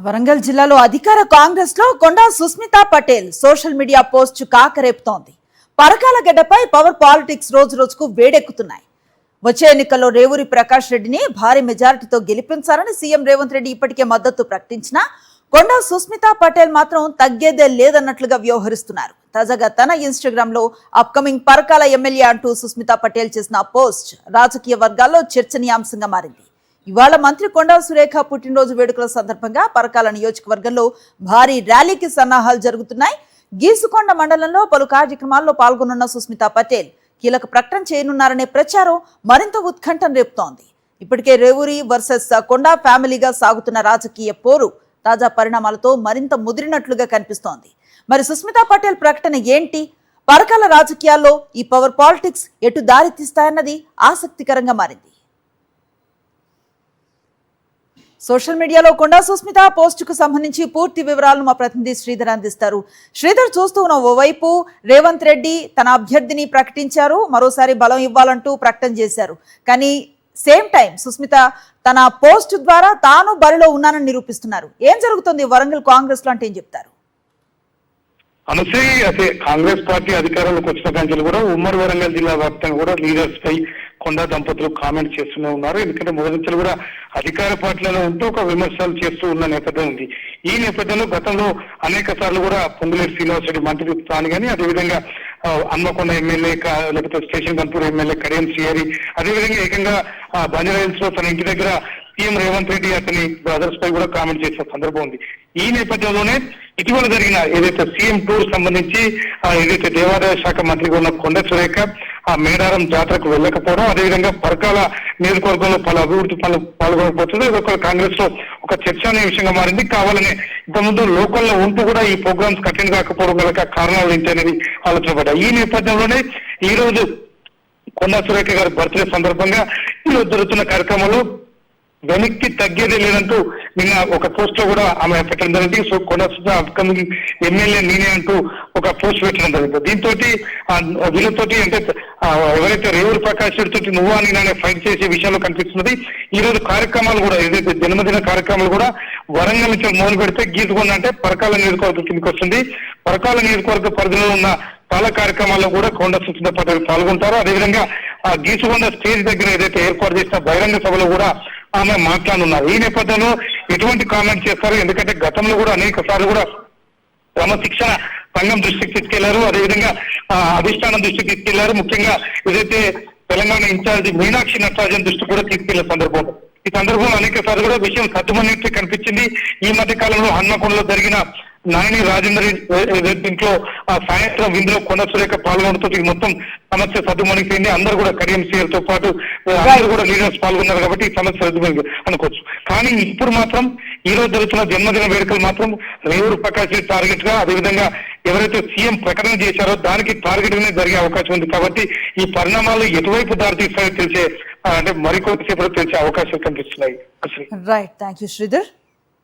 వరంగల్ జిల్లాలో అధికార కాంగ్రెస్ లో Konda Sushmita Patel social media post కాకరేపుతోంది. పరకాల గడ్డపై పవర్ పాలిటిక్స్ రోజు రోజుకు వేడెక్కుతున్నాయి. వచ్చే ఎన్నికల్లో రేవూరి ప్రకాష్ రెడ్డిని భారీ మెజారిటీతో గెలిపించాలని సీఎం రేవంత్ రెడ్డి ఇప్పటికే మద్దతు ప్రకటించినా కొండా సుస్మితా పటేల్ మాత్రం తగ్గేదే లేదన్నట్లుగా వ్యవహరిస్తున్నారు. తాజాగా తన ఇన్స్టాగ్రామ్ లో అప్కమింగ్ పరకాల ఎమ్మెల్యే అంటూ సుస్మితా పటేల్ చేసిన పోస్ట్ రాజకీయ వర్గాల్లో చర్చనీయాంశంగా మారింది. ఇవాళ మంత్రి కొండా సురేఖ పుట్టినరోజు వేడుకల సందర్భంగా పరకాల నియోజకవర్గంలో భారీ ర్యాలీకి సన్నాహాలు జరుగుతున్నాయి. గీసుకొండ మండలంలో పలు కార్యక్రమాల్లో పాల్గొనున్న సుస్మితా పటేల్ కీలక ప్రకటన చేయనున్నారనే ప్రచారం మరింత ఉత్కంఠం రేపుతోంది. ఇప్పటికే రేవూరి వర్సెస్ కొండా ఫ్యామిలీగా సాగుతున్న రాజకీయ పోరు తాజా పరిణామాలతో మరింత ముదిరినట్లుగా కనిపిస్తోంది. మరి సుస్మితా పటేల్ ప్రకటన ఏంటి? పరకాల రాజకీయాల్లో ఈ పవర్ పాలిటిక్స్ ఎటు దారి తీస్తాయన్నది ఆసక్తికరంగా మారింది. సోషల్ మీడియాలో కొండా సుస్మిత పోస్టుకు సంబంధించి పూర్తి వివరాలను మా ప్రతినిధి శ్రీధర్ అందిస్తారు. శ్రీధర్, చూస్తూ ఉన్నాం, ఓవైపు రేవంత్ రెడ్డి తన అభ్యర్థిని ప్రకటించారు, మరోసారి బలం ఇవ్వాలంటూ ప్రకటన చేశారు. కానీ సేమ్ టైం సుస్మిత తన పోస్ట్ ద్వారా తాను బరిలో ఉన్నానని నిరూపిస్తున్నారు. ఏం జరుగుతుంది వరంగల్ కాంగ్రెస్ లో అంటే ఏం చెప్తారు? అనుసరి అయితే కాంగ్రెస్ పార్టీ అధికారంలోకి వచ్చిన కంచెలు కూడా ఉమ్మడి వరంగల్ జిల్లా వ్యాప్తంగా కూడా లీడర్స్ పై కొండా దంపతులు కామెంట్ చేస్తూనే ఉన్నారు. ఎందుకంటే మొదటి నుంచి కూడా అధికార పార్టీలలో ఉంటూ ఒక విమర్శలు చేస్తూ ఉన్న నేపథ్యం ఉంది. ఈ నేపథ్యంలో గతంలో అనేక సార్లు కూడా పొంగులేటి శ్రీనివాసరెడ్డి మంత్రి స్థాని కానీ అదేవిధంగా హన్మకొండ ఎమ్మెల్యే లేకపోతే స్టేషన్ కన్పూర్ ఎమ్మెల్యే కడియం శ్రీహరి అదేవిధంగా ఏకంగా బంజారాహిల్స్ లో తన ఇంటి దగ్గర సీఎం రేవంత్ రెడ్డి అతని బ్రదర్స్ పై కూడా కామెంట్ చేసిన సందర్భం ఉంది. ఈ నేపథ్యంలోనే ఇటీవల జరిగిన ఏదైతే సీఎం టూర్ సంబంధించి ఏదైతే దేవాదాయ శాఖ మంత్రిగా ఉన్న కొండ సురేఖ ఆ మేడారం జాతరకు వెళ్ళకపోవడం, అదేవిధంగా పరకాల నియోజకవర్గంలో పలు అభివృద్ధి పనులు పాల్గొనకపోతుంది. ఇది ఒక కాంగ్రెస్ లో ఒక చర్చనీయాంశంగా మారింది. కావాలనే ఇంతకుముందు లోకల్లో ఉంటూ కూడా ఈ ప్రోగ్రామ్స్ అటెండ్ కాకపోవడం గల కారణాలు ఏంటి అనేది ఆలోచనపడ్డాయి. ఈ నేపథ్యంలోనే ఈ రోజు కొండా సురేఖ గారి బర్త్డే సందర్భంగా ఈరోజు జరుగుతున్న కార్యక్రమంలో వెనక్కి తగ్గేదే లేదంటూ నిన్న ఒక పోస్ట్ లో కూడా ఆమె పెట్టడం జరిగింది. సో కొండా అప్కమింగ్ ఎమ్మెల్యే నేనే అంటూ ఒక పోస్ట్ పెట్టడం జరిగింది. దీంతో వీళ్ళతోటి అంటే ఎవరైతే రేవూరి ప్రకాష్ రెడ్డి నువ్వా నేనే ఫైట్ చేసే విషయంలో కనిపిస్తున్నది. ఈ రోజు కార్యక్రమాలు కూడా ఏదైతే జన్మదిన కార్యక్రమాలు కూడా వరంగల్ నుంచి మొదలు పెడితే గీసుకొండ అంటే పరకాల నియోజకవర్గం కిందకి వస్తుంది. పరకాల నియోజకవర్గ పరిధిలో ఉన్న చాలా కార్యక్రమాల్లో కూడా కొండా సుస్మితా పటేల్ పాల్గొంటారు. అదేవిధంగా ఆ గీసుకొండ స్టేజ్ దగ్గర ఏదైతే ఏర్పాటు చేసిన బహిరంగ సభలో కూడా ఆమె మాట్లాడుతున్నారు. ఈ నేపథ్యంలో ఎటువంటి కామెంట్ చేస్తారు? ఎందుకంటే గతంలో కూడా అనేక సార్లు కూడా క్రమశిక్షణ సంఘం దృష్టికి తీసుకెళ్లారు, అదేవిధంగా అధిష్టానం దృష్టికి తీసుకెళ్లారు. ముఖ్యంగా ఏదైతే తెలంగాణ ఇన్ఛార్జి మీనాక్షి నటరాజన్ దృష్టి కూడా తీసుకెళ్లే సందర్భం. ఈ సందర్భంలో అనేక సార్లు కూడా విషయం సత్తుమన్నట్టు కనిపించింది. ఈ మధ్య కాలంలో హన్మకొండలో జరిగిన నాయని రాజేందర్ ఇంట్లో సాయంత్రం విందులో కొండ సురేఖ పాల్గొనడంతో మొత్తం సమస్య సద్దుమణిపోయింది. అందరూ కూడా కడియం సీఆర్ తో పాటు అందరూ కూడా లీడర్స్ పాల్గొన్నారు కాబట్టి ఈ సమస్య సద్దుమణి అనుకోవచ్చు. కానీ ఇప్పుడు మాత్రం ఈ రోజు జరుగుతున్న జన్మదిన వేడుకలు మాత్రం రేవూరి ప్రకాష్ రెడ్డి టార్గెట్ గా, అదేవిధంగా ఎవరైతే సీఎం ప్రకటన చేశారో దానికి టార్గెట్ గానే జరిగే అవకాశం ఉంది. కాబట్టి ఈ పరిణామాలు ఎటువైపు దారితీస్తాయో తెలిసే అంటే మరికొద్దిసేపు తెలిసే అవకాశాలు కనిపిస్తున్నాయి. Right, thank you Sridhar.